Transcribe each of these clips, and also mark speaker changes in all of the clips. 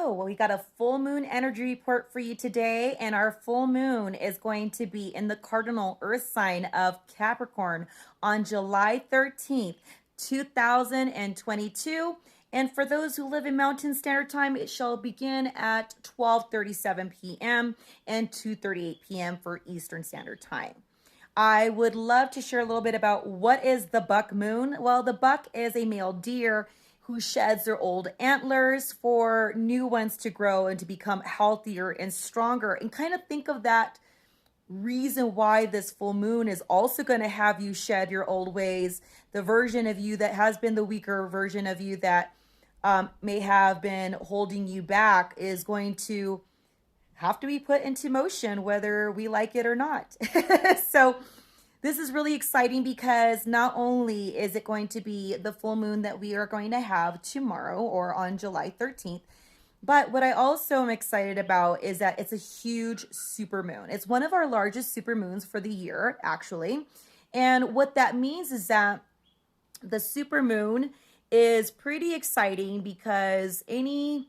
Speaker 1: Hello, well, we got a full moon energy report for you today, and our full moon is going to be in the cardinal earth sign of Capricorn on July 13th, 2022. And for those who live in Mountain Standard Time, it shall begin at 12:37 p.m. and 2:38 p.m. for Eastern Standard Time. I would love to share a little bit about what is the buck moon. Well, the buck is a male deer who sheds their old antlers for new ones to grow and to become healthier and stronger. And kind of think of that reason why this full moon is also going to have you shed your old ways. The version of you that has been the weaker version of you that may have been holding you back is going to have to be put into motion, whether we like it or not. So this is really exciting because not only is it going to be the full moon that we are going to have tomorrow or on July 13th, but what I also am excited about is that it's a huge super moon. It's one of our largest super moons for the year, actually. And what that means is that the super moon is pretty exciting because the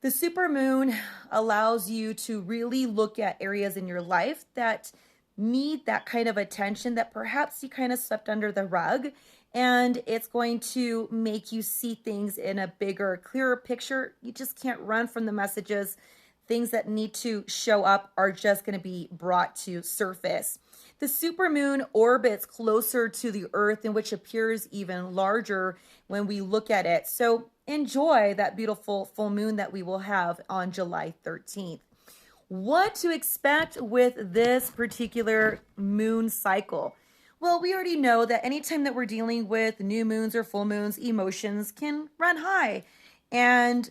Speaker 1: super moon allows you to really look at areas in your life that need that kind of attention that perhaps you kind of swept under the rug. And it's going to make you see things in a bigger, clearer picture. You just can't run from the messages. Things that need to show up are just going to be brought to surface. The super moon orbits closer to the earth, in which appears even larger when we look at it. So enjoy that beautiful full moon that we will have on July 13th. What to expect with this particular moon cycle? Well, we already know that anytime that we're dealing with new moons or full moons, emotions can run high. And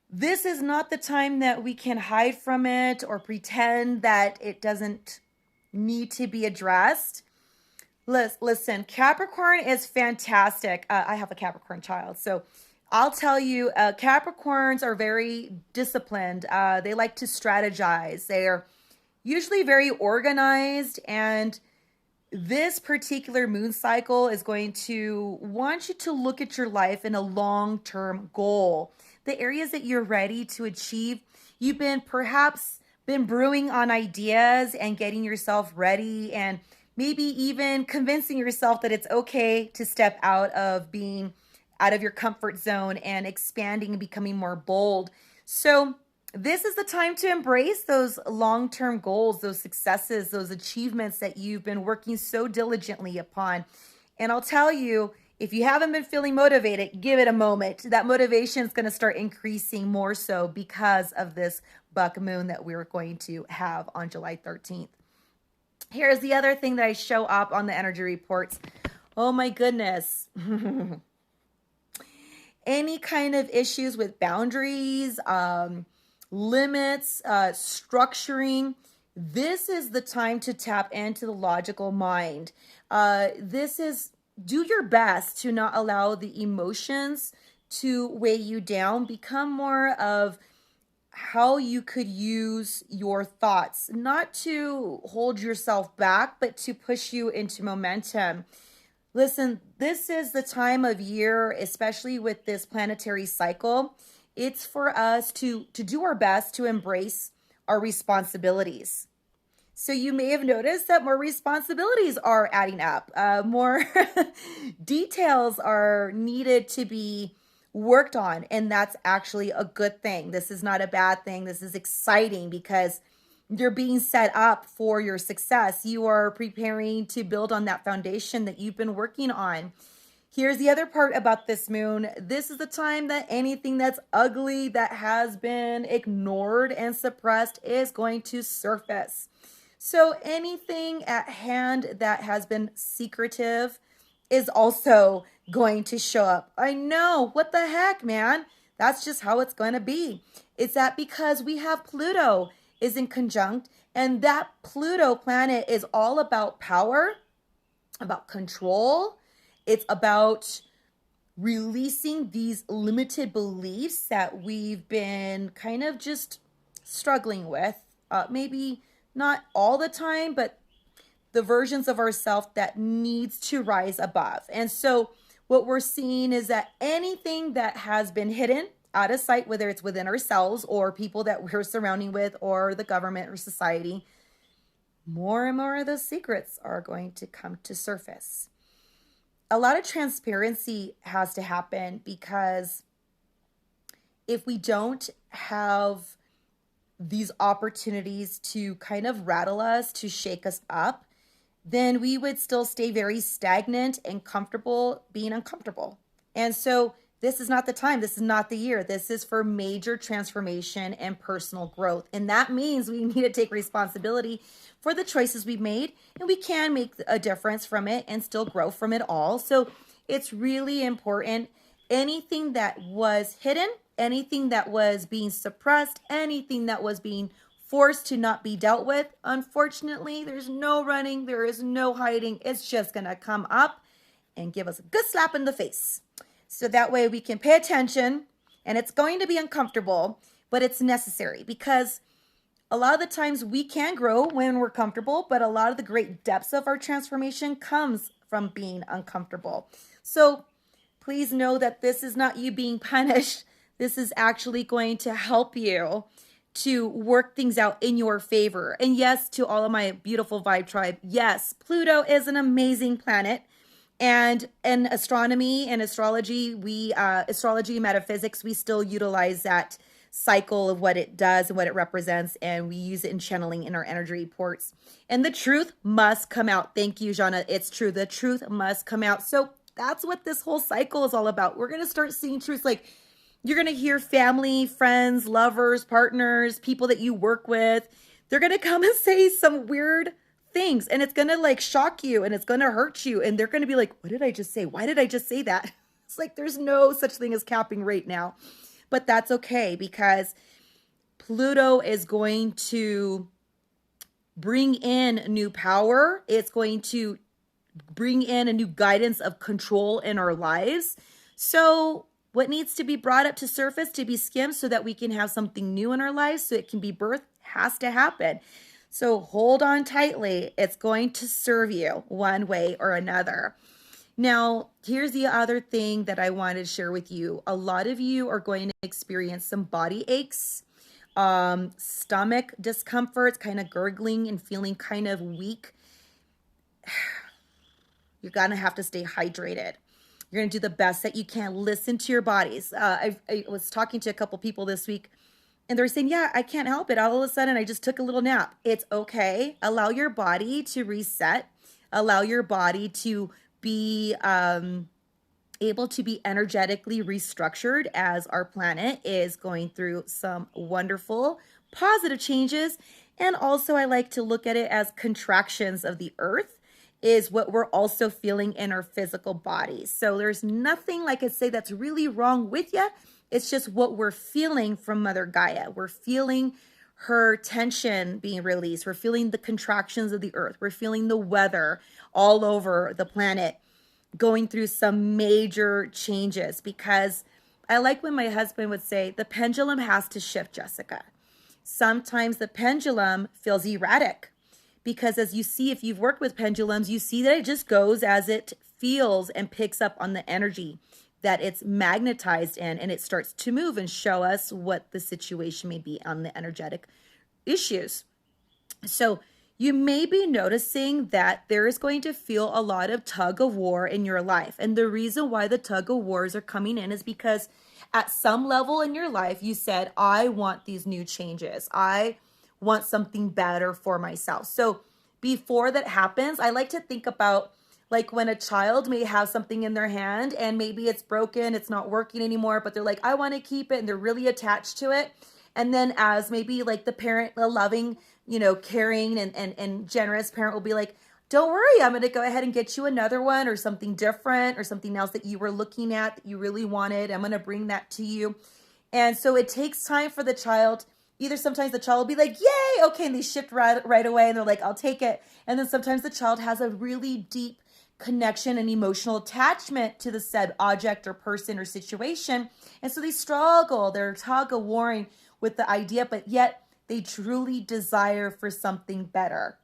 Speaker 1: this is not the time that we can hide from it or pretend that it doesn't need to be addressed. Listen, Capricorn is fantastic. I have a Capricorn child, so I'll tell you, Capricorns are very disciplined. They like to strategize. They're usually very organized, and this particular moon cycle is going to want you to look at your life in a long-term goal. The areas that you're ready to achieve, you've perhaps been brewing on ideas and getting yourself ready and maybe even convincing yourself that it's okay to step out of your comfort zone and expanding and becoming more bold. So this is the time to embrace those long-term goals, those successes, those achievements that you've been working so diligently upon. And I'll tell you, if you haven't been feeling motivated, give it a moment. That motivation is going to start increasing more so because of this buck moon that we're going to have on July 13th. Here's the other thing that I show up on the energy reports. Oh my goodness. Any kind of issues with boundaries, limits, structuring, this is the time to tap into the logical mind. Do your best to not allow the emotions to weigh you down. Become more of how you could use your thoughts, not to hold yourself back, but to push you into momentum. Listen, this is the time of year, especially with this planetary cycle. It's for us to do our best to embrace our responsibilities. So you may have noticed that more responsibilities are adding up. More details are needed to be worked on, and that's actually a good thing. This is not a bad thing. This is exciting because you're being set up for your success. You are preparing to build on that foundation that you've been working on. Here's the other part about this moon. This is the time that anything that's ugly, that has been ignored and suppressed, is going to surface. So anything at hand that has been secretive is also going to show up. I know, what the heck, man? That's just how it's going to be. It's that because we have Pluto is in conjunct, and that Pluto planet is all about power, about control. It's about releasing these limited beliefs that we've been kind of just struggling with. Maybe not all the time, but the versions of ourselves that needs to rise above. And so what we're seeing is that anything that has been hidden, out of sight, whether it's within ourselves or people that we're surrounding with or the government or society, more and more of those secrets are going to come to surface. A lot of transparency has to happen, because if we don't have these opportunities to kind of rattle us, to shake us up, then we would still stay very stagnant and comfortable being uncomfortable. And so this is not the time. This is not the year. This is for major transformation and personal growth. And that means we need to take responsibility for the choices we've made, and we can make a difference from it and still grow from it all. So it's really important. Anything that was hidden, anything that was being suppressed, anything that was being forced to not be dealt with, unfortunately, there's no running, there is no hiding. It's just going to come up and give us a good slap in the face. So that way we can pay attention, and it's going to be uncomfortable, but it's necessary, because a lot of the times we can grow when we're comfortable, but a lot of the great depths of our transformation comes from being uncomfortable. So please know that this is not you being punished. This is actually going to help you to work things out in your favor. And yes, to all of my beautiful vibe tribe, yes, Pluto is an amazing planet. And in astronomy and astrology, astrology and metaphysics, we still utilize that cycle of what it does and what it represents, and we use it in channeling in our energy reports. And the truth must come out. Thank you, Jana. It's true. The truth must come out. So that's what this whole cycle is all about. We're going to start seeing truths. Like, you're going to hear family, friends, lovers, partners, people that you work with. They're going to come and say some weird things, and it's going to like shock you, and it's going to hurt you. And they're going to be like, what did I just say? Why did I just say that? It's like, there's no such thing as capping right now, but that's okay, because Pluto is going to bring in new power. It's going to bring in a new guidance of control in our lives. So what needs to be brought up to surface, to be skimmed, so that we can have something new in our lives, so it can be birthed, has to happen. So hold on tightly. It's going to serve you one way or another. Now, here's the other thing that I wanted to share with you. A lot of you are going to experience some body aches, stomach discomforts, kind of gurgling and feeling kind of weak. You're going to have to stay hydrated. You're going to do the best that you can. Listen to your bodies. I was talking to a couple people this week, and they're saying, yeah, I can't help it. All of a sudden, I just took a little nap. It's okay. Allow your body to reset. Allow your body to be able to be energetically restructured, as our planet is going through some wonderful positive changes. And also, I like to look at it as contractions of the earth is what we're also feeling in our physical bodies. So there's nothing, like I say, that's really wrong with you. It's just what we're feeling from Mother Gaia. We're feeling her tension being released. We're feeling the contractions of the earth. We're feeling the weather all over the planet going through some major changes, because I like when my husband would say, the pendulum has to shift, Jessica. Sometimes the pendulum feels erratic, because as you see, if you've worked with pendulums, you see that it just goes as it feels and picks up on the energy that it's magnetized in, and it starts to move and show us what the situation may be on the energetic issues. So you may be noticing that there is going to feel a lot of tug of war in your life. And the reason why the tug of wars are coming in is because at some level in your life, you said, I want these new changes. I want something better for myself. So before that happens, I like to think about like when a child may have something in their hand and maybe it's broken, it's not working anymore, but they're like, I want to keep it, and they're really attached to it. And then as maybe like the parent, the loving, caring and generous parent will be like, don't worry, I'm going to go ahead and get you another one or something different or something else that you were looking at that you really wanted. I'm going to bring that to you. And so it takes time for the child. Either sometimes the child will be like, yay, okay, and they shift right away and they're like, I'll take it. And then sometimes the child has a really deep connection and emotional attachment to the said object or person or situation. And so they struggle, they're tug of warring with the idea, but yet they truly desire for something better.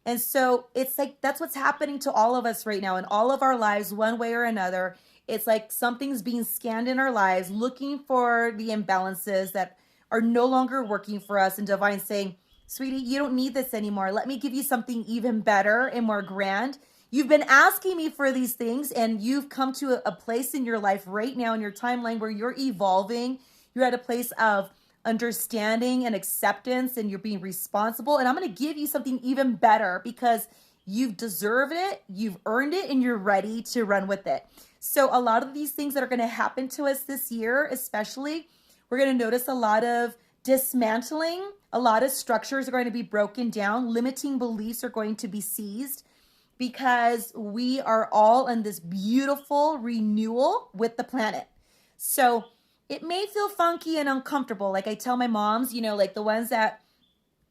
Speaker 1: And so it's like, that's what's happening to all of us right now in all of our lives, one way or another, It's like something's being scanned in our lives, looking for the imbalances that are no longer working for us. And divine saying, sweetie, you don't need this anymore. Let me give you something even better and more grand. You've been asking me for these things, and you've come to a place in your life right now in your timeline where you're evolving. You're at a place of understanding and acceptance, and you're being responsible. And I'm going to give you something even better because you've deserved it, you've earned it, and you're ready to run with it. So a lot of these things that are going to happen to us this year, especially, we're going to notice a lot of dismantling. A lot of structures are going to be broken down. Limiting beliefs are going to be seized, because we are all in this beautiful renewal with the planet. So it may feel funky and uncomfortable. Like I tell my moms, like the ones that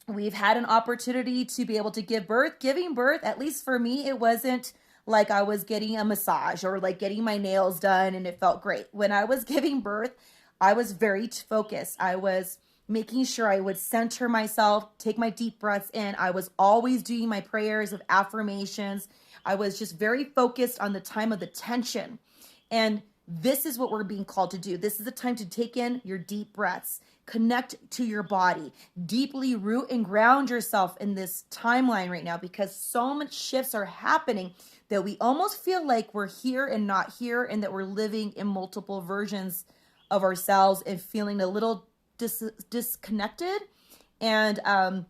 Speaker 1: we've had an opportunity to be able to give birth, giving birth, at least for me, it wasn't like I was getting a massage or like getting my nails done and it felt great. When I was giving birth, I was very focused. I was making sure I would center myself, take my deep breaths in. I was always doing my prayers of affirmations. I was just very focused on the time of the tension. And this is what we're being called to do. This is the time to take in your deep breaths, connect to your body, deeply root and ground yourself in this timeline right now, because so much shifts are happening that we almost feel like we're here and not here, and that we're living in multiple versions of ourselves and feeling a little disconnected and a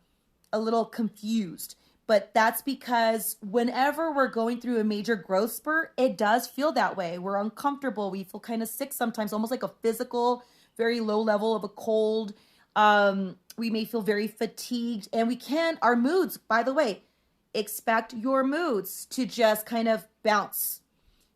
Speaker 1: little confused. But that's because whenever we're going through a major growth spurt, it does feel that way. We're uncomfortable. We feel kind of sick sometimes, almost like a physical, very low level of a cold. We may feel very fatigued, and our moods, by the way, expect your moods to just kind of bounce.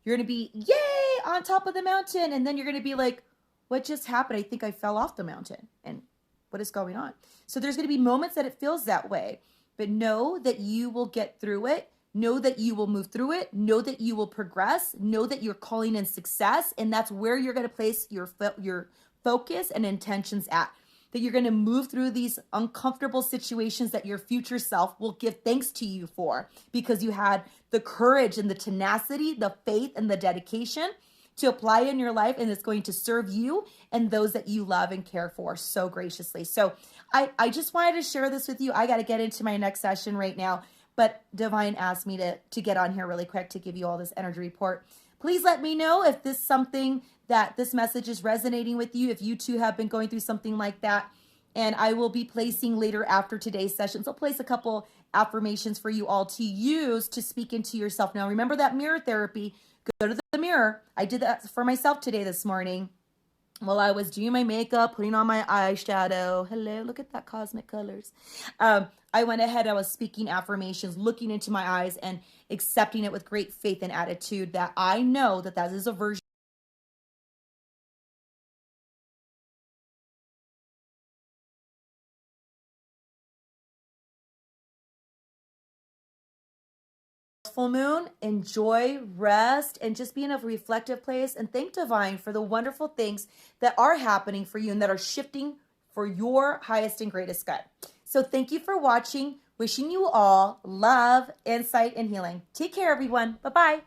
Speaker 1: You're going to be, yay, on top of the mountain. And then you're going to be like, what just happened? I think I fell off the mountain. And what is going on? So there's going to be moments that it feels that way. But know that you will get through it. Know that you will move through it. Know that you will progress. Know that you're calling in success. And that's where you're going to place your focus and intentions at. That you're going to move through these uncomfortable situations that your future self will give thanks to you for, because you had the courage and the tenacity, the faith and the dedication to apply in your life, and it's going to serve you and those that you love and care for so graciously. So I just wanted to share this with you. I got to get into my next session right now, but Divine asked me to get on here really quick to give you all this energy report. Please let me know if this is something that this message is resonating with you, if you too have been going through something like that. And I will be placing later after today's session. So I'll place a couple affirmations for you all to use to speak into yourself. Now, remember that mirror therapy. Go to the mirror. I did that for myself this morning while I was doing my makeup, putting on my eyeshadow. Hello, look at that cosmic colors. I went ahead, I was speaking affirmations, looking into my eyes and accepting it with great faith and attitude that I know that is a version full moon. Enjoy, rest, and just be in a reflective place, and thank Divine for the wonderful things that are happening for you and that are shifting for your highest and greatest good. So thank you for watching. Wishing you all love, insight, and healing. Take care, everyone. Bye-bye.